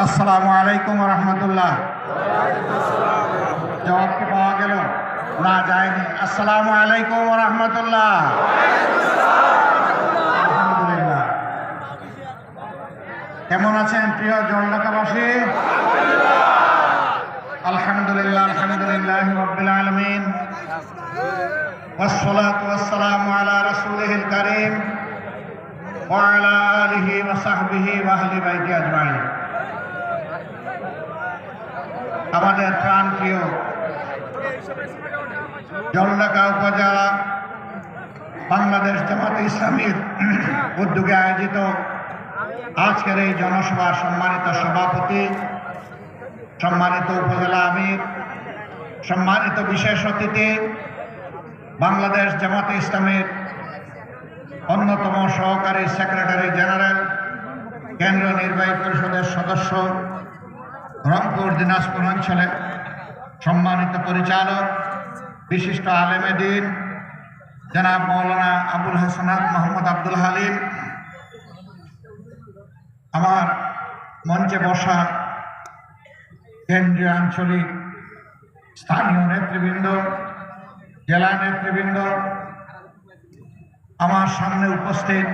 আসসালামু আলাইকুম রহমতুল্লাহ। জবাব কি পাওয়া গেল? না, যায়নি। আসসালামু আলাইকুম রহমতুল্লাহ। আলহামদুলিল্লাহ। কেমন আছেন প্রিয় জলঢাকাবাসী? আলহামদুলিল্লাহ, আলহামদুলিল্লাহ রাব্বিল আলামিন। ওয়াসসালাতু ওয়াসসালামু আলা রাসূলিহিল কারীম ওয়া আলা আলিহি ওয়া সাহবিহি ওয়া আহলি বাইতি আজমাইন। আমাদের প্রাণপ্রিয় জলঢাকা উপজেলা বাংলাদেশ জামাতে ইসলামীর উদ্যোগে আয়োজিত আজকের এই জনসভার সম্মানিত সভাপতি, সম্মানিত উপজেলা আমির, সম্মানিত বিশেষ অতিথি, বাংলাদেশ জামাতে ইসলামীর অন্যতম সহকারী সেক্রেটারি জেনারেল, কেন্দ্রীয় নির্বাহী পরিষদের সদস্য, রংপুর দিনাজপুর অঞ্চলের সম্মানিত পরিচালক, বিশিষ্ট আলেমে দ্বীন জনাব মৌলানা আবুল হাসানাত মোহাম্মদ আব্দুল হালিম, আমার মঞ্চে বসা কেন্দ্রীয়, আঞ্চলিক, স্থানীয় নেতৃবৃন্দ, জেলা নেতৃবৃন্দ, আমার সামনে উপস্থিত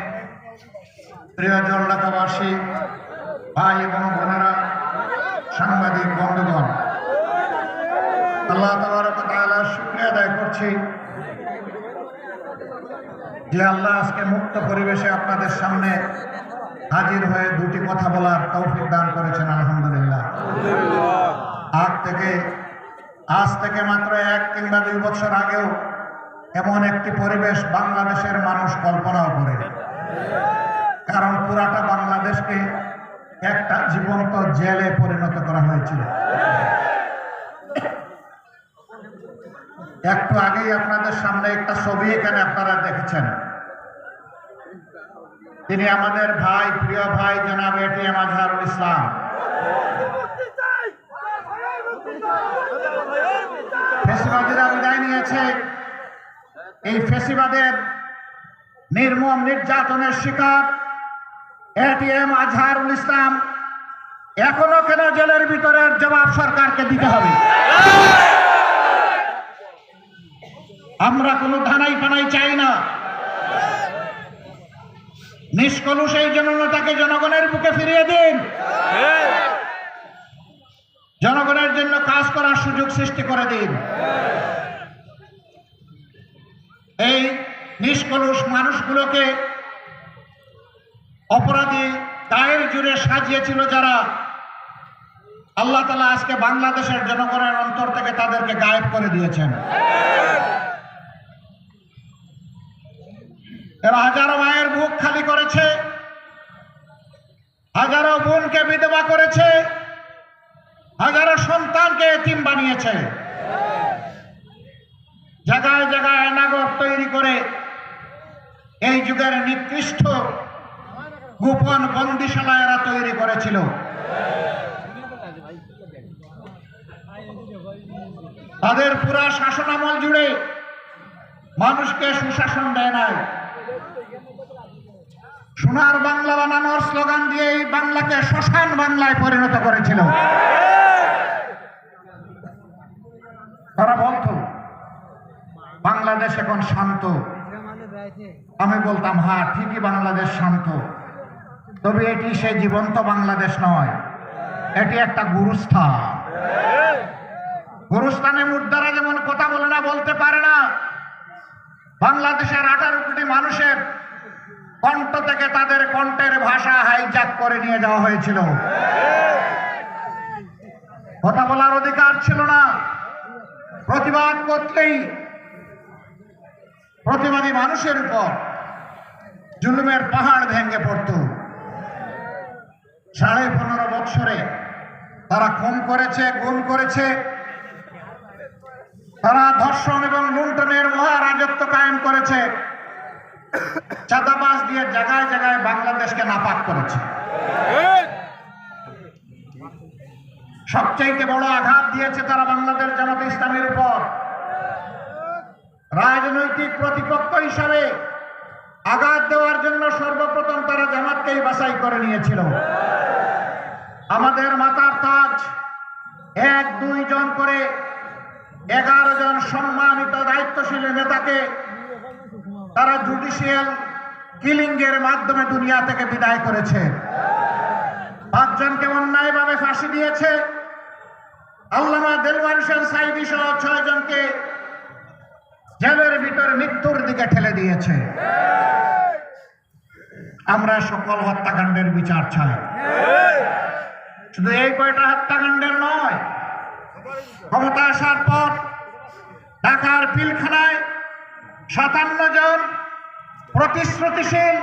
প্রিয় জলঢাকাবাসী ভাই এবং বোনেরা, সাংবাদিক বন্ধুগণ, আল্লাহ তাবারক ওয়া তাআলার শুকরিয়া আদায় করছি যে আল্লাহ আজকে মুক্ত পরিবেশে আপনাদের সামনে হাজির হয়ে দুটি কথা বলার তৌফিক দান করেছেন। আলহামদুলিল্লাহ। আজ থেকে মাত্র 1 কিংবা 2 বছর আগেও এমন একটি পরিবেশ বাংলাদেশের মানুষ কল্পনাও করে, কারণ পুরাটা বাংলাদেশকে একটা জীবন্ত জেলে পরিণত করা হয়েছিল। একটু আগেই আপনাদের সামনে একটা ছবি এখানে আপনারা দেখেছেন। তিনি আমাদের ভাই, প্রিয় ভাই জনাব এটিএম আজহারুল ইসলাম। ফ্যাসিবাদীরা বিদায় নিয়েছে। এই ফ্যাসিবাদের নির্মম নির্যাতনের শিকার এটিএম আজহারুল ইসলাম এখনো কেন জেলের ভিতরের জবাব সরকারকে দিতে হবে। আমরা কোনো ধানাই পানাই চাই না। নিষ্কলুষ এই জনতাকে জনগণের বুকে ফিরিয়ে দিন। জনগণের জন্য কাজ করার সুযোগ সৃষ্টি করে দিন। এই নিষ্কলুষ মানুষগুলোকে অপরাধী দায়ের জুড়ে সাজিয়েছিল যারা, আল্লাহ তাআলা আজকে বাংলাদেশের জনগণের অন্তর থেকে তাদেরকে গায়েব করে দিয়েছেন। এরা হাজারো মায়ের বুক খালি করেছে, হাজারো বোনকে বিধবা করেছে, হাজারো সন্তানকে এতিম বানিয়েছে। জায়গায় জায়গায় নাগর তৈরি করে এই যুগের নিকৃষ্ট গোপন বন্দিশালা এরা তৈরি করেছিল। তাদের পুরা শাসনামল জুড়ে মানুষকে সুশাসন দেয় নাই। সোনার বাংলা বানানোর স্লোগান দিয়ে এই বাংলাকে শ্মশান বাংলায় পরিণত করেছিল। তারা বলতো বাংলাদেশ এখন শান্ত। আমি বলতাম হ্যাঁ ঠিকই, বাংলাদেশ শান্ত, তবে এটি সেই জীবন্ত বাংলাদেশ নয়, এটি একটা গুরুস্থান। গুরুস্থানে মুর্দারা যেমন কথা বলে না, বলতে পারে না, বাংলাদেশের 18 কোটি মানুষের কণ্ঠ থেকে তাদের কণ্ঠের ভাষা হাইজ্যাক করে নিয়ে যাওয়া হয়েছিল। কথা বলার অধিকার ছিল না। প্রতিবাদ করতেই প্রতিবাদী মানুষের উপর জুলুমের পাহাড় ভেঙে পড়ত। 15.5 বছরে তারা খুন করেছে, গুম করেছে, তারা ধর্ষণ এবং লুণ্ঠনের মহারাজত্ব কায়েম করেছে, চাঁদাবাজ দিয়ে জায়গায় জায়গায় বাংলাদেশকে নাপাক করেছে। সবচেয়ে বড় আঘাত দিয়েছে তারা বাংলাদেশ জামাতে ইসলামের উপর। রাজনৈতিক প্রতিপক্ষ হিসাবে আঘাত দেওয়ার জন্য সর্বপ্রথম তারা জামাতকেই বাছাই করে নিয়েছিল। আমাদের মাথার তাজ 1-2 জন করে 11 জন সম্মানিত দায়িত্বশীল নেতাকে তারা জুডিশিয়াল কিলিং এর মাধ্যমে দুনিয়া থেকে বিদায় করেছে। 5 জনকে অন্যায়ভাবে ফাঁসি দিয়েছে। আল্লামা দেলওয়ার হোসেন সাইদি সহ 6 জনকে জেলের ভিতর মৃত্যুর দিকে ঠেলে দিয়েছে। আমরা সকল হত্যাকাণ্ডের বিচার চাই। শুধু এই কয়টা হত্যাকাণ্ডের নয়, ক্ষমতা আসার পর ঢাকার পিলখানায় 57 জন প্রতিশ্রুতিশীল,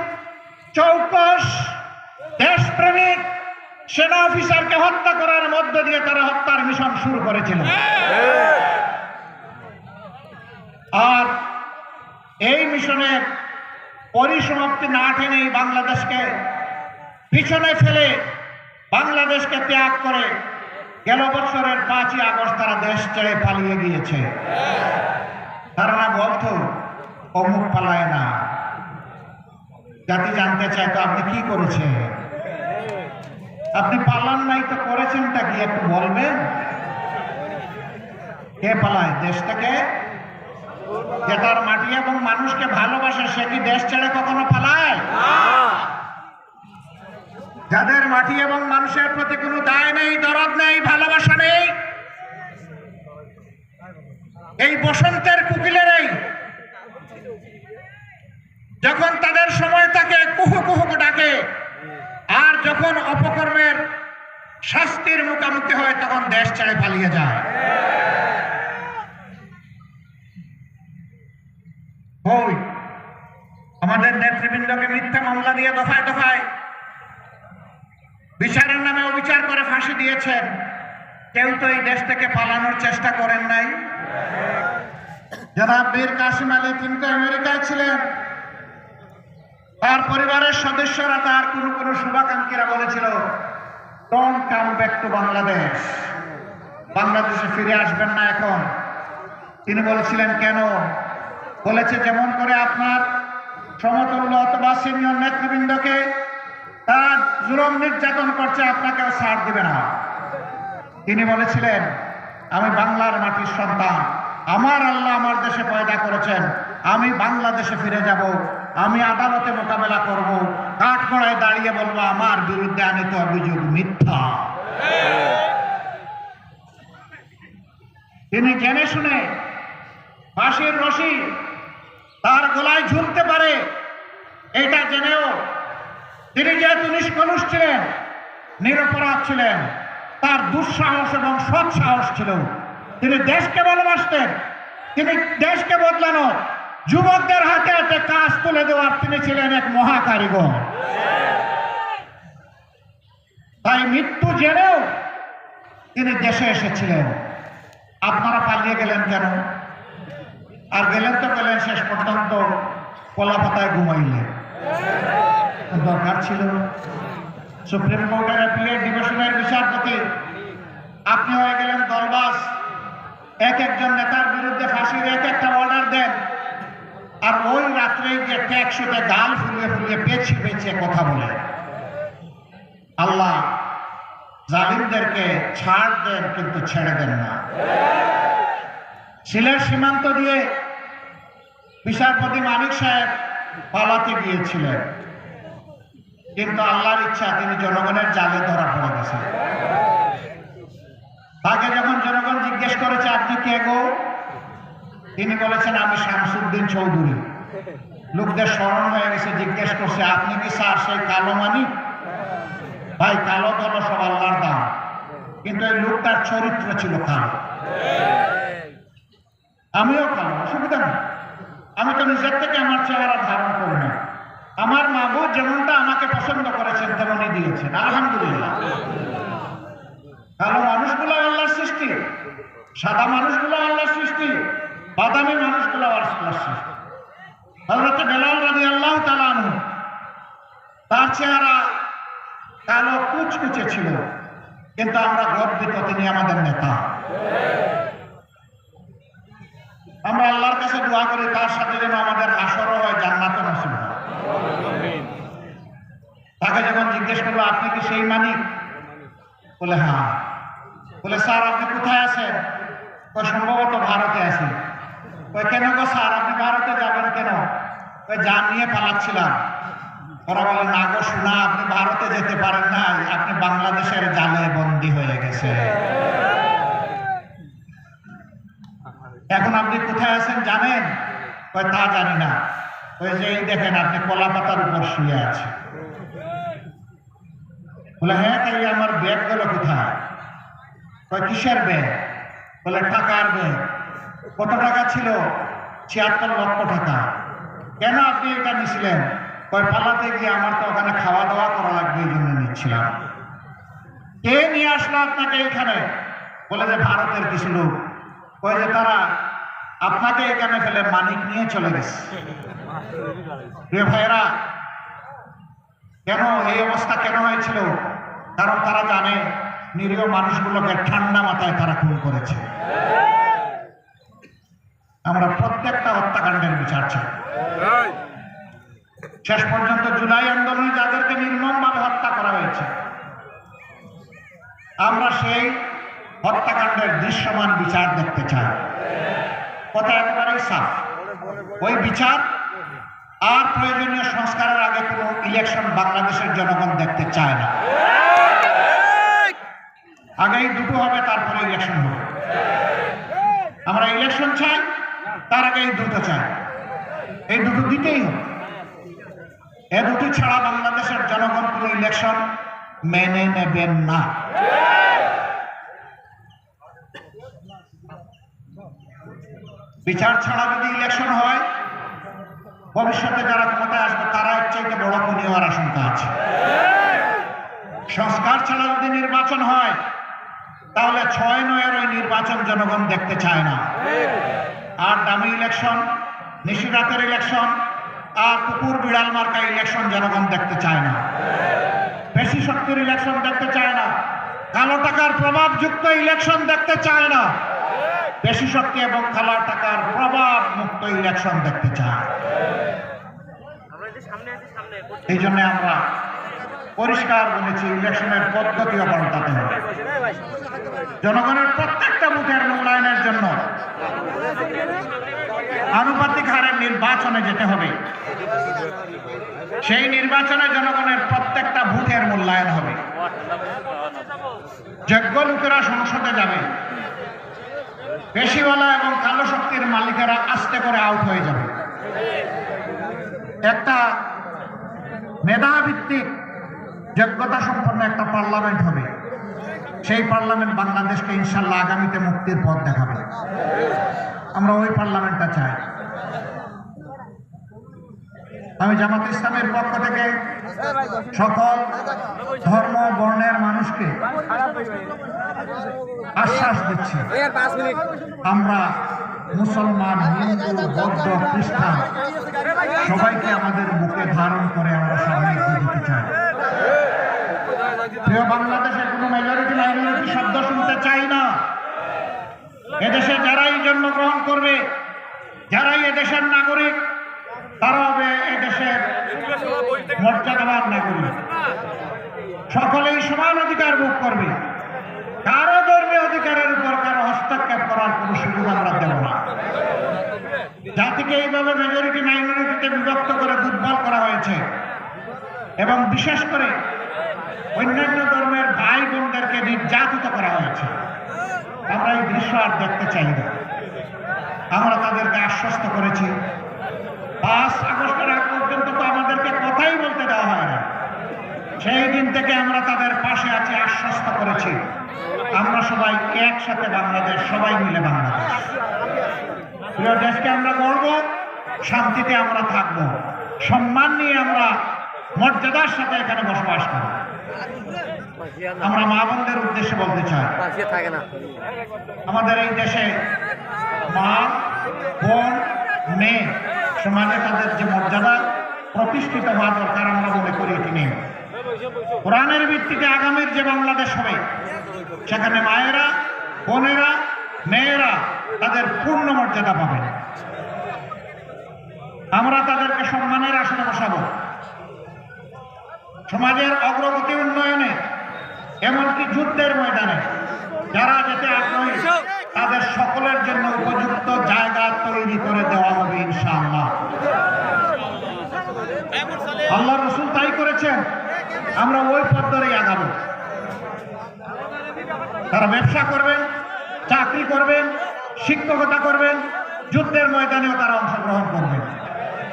চৌকস, দেশপ্রেমিক সেনা অফিসারকে হত্যা করার মধ্য দিয়ে তারা হত্যার মিশন শুরু করেছিল। আর এই মিশনের পরিসমাপ্তি না টেনেই বাংলাদেশকে পিছনে ফেলে বাংলাদেশকে ত্যাগ করে গেল বছরের 5ই আগস্ট তারা দেশ ছেড়ে পালিয়ে গিয়েছে। তারা না বলতো অমুক পালায় না। জাতি জানতে চায় তো আপনি কি করেছেন? আপনি পালান নাই তো করেছেনটা কি একটু বলবেন? কে পালায় দেশ থেকে? যে তার মাটি এবং মানুষকে ভালোবাসে সে কি দেশ ছেড়ে কখনো পালায়? যাদের মাটি এবং মানুষের প্রতি কোনো দায় নেই, দরদ নেই, ভালোবাসা নেই, এই বসন্তের কুকিলেরাই যখন তাদের সময় তাকে কুহু কুহু ডাকে, আর যখন অপকর্মের শাস্তির মুখোমুখি হয় তখন দেশ ছেড়ে পালিয়ে যায়। ওই আমাদের নেতৃবৃন্দকে মিথ্যা মামলা দিয়ে দফায় দফায় বিচারের নামে অবিচার করে ফাঁসি দিয়েছেন। কেউ তো এই দেশ থেকে পালানোর চেষ্টা করেন নাই। জনাব বীর কাসিম আলী কিন্তু আমেরিকায় ছিলেন। তার পরিবারের সদস্যরা, তার কোনো শুভাকাঙ্ক্ষীরা বলেছিল don't come back to Bangladesh, বাংলাদেশে ফিরে আসবেন না এখন। তিনি বলেছিলেন কেন? বলেছে যেমন করে আপনার সমতুল্য অথবা সিনিয়র নেতৃবৃন্দকে তারা জুলুম নির্যাতন করছে, আপনাকেও ছাড় দিবে না। তিনি বলেছিলেন আমি বাংলার মাটির সন্তান, আমার আল্লাহ আমার দেশে পয়দা করেছেন, আমি বাংলাদেশে ফিরে যাব, আমি আদালতে মোকাবেলা করব, কাঠগড়ায় দাঁড়িয়ে বলবো আমার বিরুদ্ধে আনিত অভিযোগ মিথ্যা। তিনি জেনে শুনে ফাঁসির রশি তার গলায় ঝুলতে পারে এটা জেনেও তিনি যেহেতু নিষ্কলুষ ছিলেন, নিরপরাধ ছিলেন, তার দুঃসাহস এবং সৎ সাহস ছিল। তিনি দেশকে ভালোবাসতেন, তিনি দেশকে বদলানো, যুবকদের হাতে হাতে কাজ তুলে দেওয়ার তিনি ছিলেন এক মহাকারিগর। তাই মৃত্যু জেনেও তিনি দেশে এসেছিলেন। আপনারা পালিয়ে গেলেন কেন? আর গেলেন তো গেলেন, শেষ পর্যন্ত কলা পাতায় ঘুমাইলেন। দরকার ছিল সুপ্রিম কোর্টের অ্যাপিলেট ডিভিশনের বিচারপতি, আপনি হয়ে গেলেন দলবাস। এক একজন নেতার বিরুদ্ধে ফাঁসির এক একটা অর্ডার দেন, আর ওই রাত্রে যে ট্যাক্সিতে গাল ফুলিয়ে ফুলিয়ে পেছিয়ে পেছিয়ে কথা বলে। আল্লাহ জালিমদেরকে ছাড় দেন কিন্তু ছেড়ে দেন না। সিলেট সীমান্ত দিয়ে বিচারপতি মানিক সাহেব পালাতে গিয়েছিলেন, কিন্তু আল্লাহর ইচ্ছা তিনি জনগণের জালে ধরা পড়ে গেছেন। তাকে যখন জনগণ জিজ্ঞেস করেছে আপনি কে গো, তিনি বলেছেন আমি শামসুদ্দিন চৌধুরী। লোকদের স্মরণ হয়ে গেছে, জিজ্ঞেস করছে আপনি কি স্যার সেই কালো মানিক? ভাই কালো দল সব আল্লাহর দাম, কিন্তু এই লোকটার চরিত্র ছিল কালো। আমিও কালো, অসুবিধা নেই, আমি তো নিজের থেকে আমার চেহারা ধারণ করি না। আমার মাহবুব যেমনটা আমাকে পছন্দ করেছেন তেমনই দিয়েছেন, আলহামদুলিল্লাহ। কালো মানুষগুলো আল্লাহর সৃষ্টি, সাদা মানুষগুলো আল্লাহর সৃষ্টি, বাদামি মানুষগুলো আল্লাহর সৃষ্টি। হযরত বেলাল রাদিয়াল্লাহু তাআলা আনহু, তার চেহারা কালো কুচকুচে ছিল, কিন্তু আমরা গর্বিত তিনি আমাদের নেতা। আমরা আল্লাহর কাছে দোয়া করি তার সাথে যেন আমাদের আসরও হয়, জান্নাতও নসিব হয়। তাকে যখন জিজ্ঞেস করলো আপনি কি সেই মানিক, বলে হ্যাঁ। বলে স্যার আপনি কোথায় আছেন? সম্ভবত ভারতে আছি। কেন গো স্যার আপনি ভারতে যাবেন কেন? যা নিয়ে পালাচ্ছিলাম। ওরা বলে না গো শোনা, আপনি ভারতে যেতে পারেন না, আপনি বাংলাদেশের জালে বন্দী হয়ে গেছে। এখন আপনি কোথায় আছেন জানেন? তা জানি না। ওই যে দেখেন আপনি কলা পাতার উপর শুয়ে আছে। বলে হ্যাঁ তাই আমার ব্যাগ গেল কোথায়? কিসের ব্যাগ? বলে টাকার ব্যাগ। কত টাকা ছিল? ৭৬ লক্ষ টাকা। কেন আপনি এটা নিছিলেন? পালাতে গিয়ে আমার তো ওখানে খাওয়া দাওয়া করা লাগবে, এই জন্য নিচ্ছিলাম। কে নিয়ে আসলো আপনাকে এখানে? বলে যে ভারতের কিছু লোক। যে তারা আপনাকে এখানে ফেলে মানিক নিয়ে চলে গেছে। প্রিয় ভাইয়েরা, কেন এই অবস্থা কেন হয়েছিল? কারণ তারা জানে নিরীহ মানুষগুলোকে ঠান্ডা মাথায় তারা খুন করেছে। আমরা প্রত্যেকটা হত্যাকাণ্ডের বিচার চাই। শেষ পর্যন্ত জুলাই আন্দোলনে যাদেরকে নির্মমভাবে হত্যা করা হয়েছে, আমরা সেই হত্যাকাণ্ডের দৃশ্যমান বিচার দেখতে চাই। কথা একেবারেই সাফ। ওই বিচার আর প্রয়োজনীয় সংস্কারের আগে কোনো ইলেকশন বাংলাদেশের জনগণ দেখতে চায় না। আগেই দুটো হবে, তারপরে ইলেকশন হবে। আমরা ইলেকশন চাই, তার আগে এই দুটো চাই। এই দুটো দিতেই হবে। এ দুটো ছাড়া বাংলাদেশের জনগণ কোনো ইলেকশন মেনে নেবেন না। বিচার ছাড়া যদি ইলেকশন হয়, ভবিষ্যতে যারা ক্ষমতায় আসবে তারা এর চাইতে বড় খুনি হওয়ার আশঙ্কা আছে। সংস্কার ছাড়া যদি নির্বাচন হয়, তাহলে ৬/৯ ওই নির্বাচন জনগণ দেখতে চায় না। আর দামি ইলেকশন, নিশিরাতের ইলেকশন আর কুকুর বিড়াল মার্কা ইলেকশন জনগণ দেখতে চায় না। বেশি শক্তির ইলেকশন দেখতে চায় না। কালো টাকার প্রভাবযুক্ত ইলেকশন দেখতে চায় না। বেশি শক্তি এবং কালো টাকার প্রভাব মুক্ত ইলেকশন দেখতে চায়। এই জন্য আমরা পরিষ্কার বলেছি, ইলেকশনের পদ্ধতিও পাল্টাতে হবে। জনগণের প্রত্যেকটা বুথের মূল্যায়নের জন্য আনুপাতিক হারে নির্বাচনে যেতে হবে। সেই নির্বাচনে জনগণের প্রত্যেকটা বুথের মূল্যায়ন হবে। যোগ্য লোকেরা সংসদে যাবে, পেশিওয়ালা এবং কালো শক্তির মালিকেরা আস্তে করে আউট হয়ে যাবে। একটা মেধাভিত্তিক যোগ্যতা সম্পন্ন একটা পার্লামেন্ট হবে। সেই পার্লামেন্ট বাংলাদেশকে ইনশাল্লাহ আগামীতে মুক্তির পথ দেখাবে। আমরা ওই পার্লামেন্টটা চাই। আমি জামাত ইসলামের পক্ষ থেকে সকল ধর্ম বর্ণের মানুষকে আশ্বাস দিচ্ছি, আমরা মুসলমান, হিন্দু, বৌদ্ধ, খ্রিস্টান সবাইকে আমাদের বুকে ধারণ করে আমরা সামনে এগিয়ে দিতে চাই। প্রিয় বাংলাদেশের কোনো মেজরিটি মাইনরিটি শব্দ শুনতে চাই না। এদেশে যারাই জন্মগ্রহণ করবে, যারাই এদেশের নাগরিক, তারা হবে এদেশের মর্যাদাবান নাগরিক। সকলেই সমান অধিকার ভোগ করবে। কারো ধর্মীয় অধিকারের উপর কারো হস্তক্ষেপ করার কোন সুযোগ আমরা দেব না। জাতিকে এইভাবে মেজরিটি মাইনরিটিতে বিভক্ত করে দুর্বল করা হয়েছে এবং বিশেষ করে অন্যান্য ধর্মের ভাই বোনদেরকে নির্যাতিত করা হয়েছে। আমরা এই দৃশ্য আর দেখতে চাই না। আমরা তাদেরকে আশ্বস্ত করেছি। ৫ আগস্টের আগ পর্যন্ত তো আমাদেরকে কথাই বলতে দেওয়া হয় না। সেই দিন থেকে আমরা তাদের পাশে আছি, আশ্বস্ত করেছি। আমরা সবাই একসাথে বাংলাদেশ, সবাই মিলে বাংলাদেশ। প্রিয় দেশকে আমরা গড়ব, শান্তিতে আমরা থাকব, সম্মান নিয়ে আমরা মর্যাদার সাথে এখানে বসবাস করব। আমরা মা বোনদের উদ্দেশ্যে বলতে চাই, আমাদের এই দেশে মা, বোন, মেয়ে সমাজে তাদের যে মর্যাদা প্রতিষ্ঠিত হওয়া দরকার, আমরা মনে করি এটি নেই। কোরআনের ভিত্তিতে আগামীর যে বাংলাদেশ হবে সেখানে মায়েরা, বোনেরা, মেয়েরা তাদের পূর্ণ মর্যাদা পাবে। আমরা তাদেরকে সম্মানের আসনে বসাবো। সমাজের অগ্রগতি উন্নয়নে, এমনকি যুদ্ধের ময়দানে যারা যেতে আগ্রহী তাদের সকলের জন্য উপযুক্ত জায়গা তৈরি করে দেওয়া হবে ইনশাআল্লাহ। আল্লাহ রসুল তাই করেছেন, আমরা ওই পথ ধরেই আগাবো। তারা ব্যবসা করবেন, চাকরি করবেন, শিক্ষকতা করবেন, যুদ্ধের ময়দানেও তারা অংশগ্রহণ করবেন।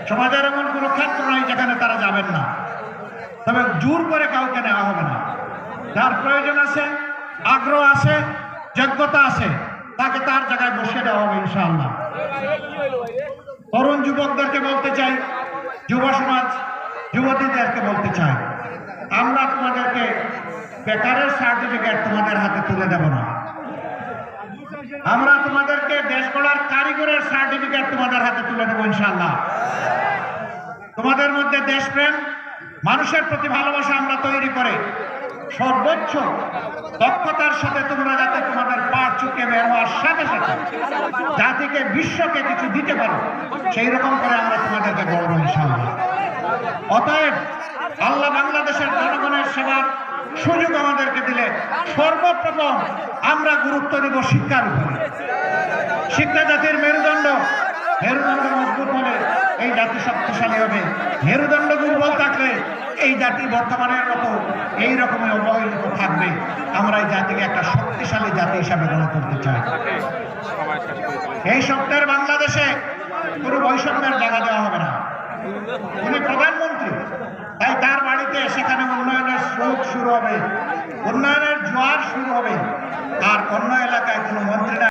সমাজের এমন কোনো ক্ষেত্র নাই যেখানে তারা যাবেন না, তবে জোর করে কাউকে নেওয়া হবে না। যার প্রয়োজন আছে, আগ্রহ আছে, যোগ্যতা আছে, তাকে তার জায়গায় বসিয়ে দেওয়া হবে ইনশাআল্লাহ। তরুণ যুবকদেরকে বলতে চাই, যুব সমাজ যুবতীদেরকে বলতে চাই, আমরা তোমাদেরকে বেকারের সার্টিফিকেট তোমাদের হাতে তুলে দেব না। আমরা তোমাদেরকে দেশ গড়ার কারিগরের সার্টিফিকেট তোমাদের হাতে তুলে দেবো ইনশাআল্লাহ। তোমাদের মধ্যে দেশপ্রেম, মানুষের প্রতি ভালোবাসা আমরা তৈরি করে সর্বোচ্চ দক্ষতার সাথে তোমরা যাতে তোমাদের পা চুকে বের হওয়ার সাথে সাথে জাতিকে, বিশ্বকে কিছু দিতে পারো, সেই রকম করে আমরা তোমাদেরকে গড়ব ইনশাআল্লাহ। অতএব আল্লাহ বাংলাদেশের জনগণের সেবার সুযোগ আমাদেরকে দিলে সর্বপ্রথম আমরা গুরুত্ব দেব শিক্ষার উপরে। শিক্ষা জাতির মেরুদণ্ড, মেরুদণ্ড মজবুত হলে এই জাতি শক্তিশালী হবে। মেরুদণ্ড দুর্বল থাকলে এই জাতি বর্তমানের মতো এই রকমের অবহেলিত থাকবে। আমরা এই জাতিকে একটা শক্তিশালী জাতি হিসাবে গড়ে তুলতে চাই। এই সপ্তাহের বাংলাদেশে কোনো বৈষম্যের জায়গা দেওয়া হবে না। উনি প্রধানমন্ত্রী, তাই তার বাড়িতে সেখানে উন্নয়নের স্রোত শুরু হবে, উন্নয়নের জোয়ার শুরু হবে, আর অন্য এলাকায় কোনো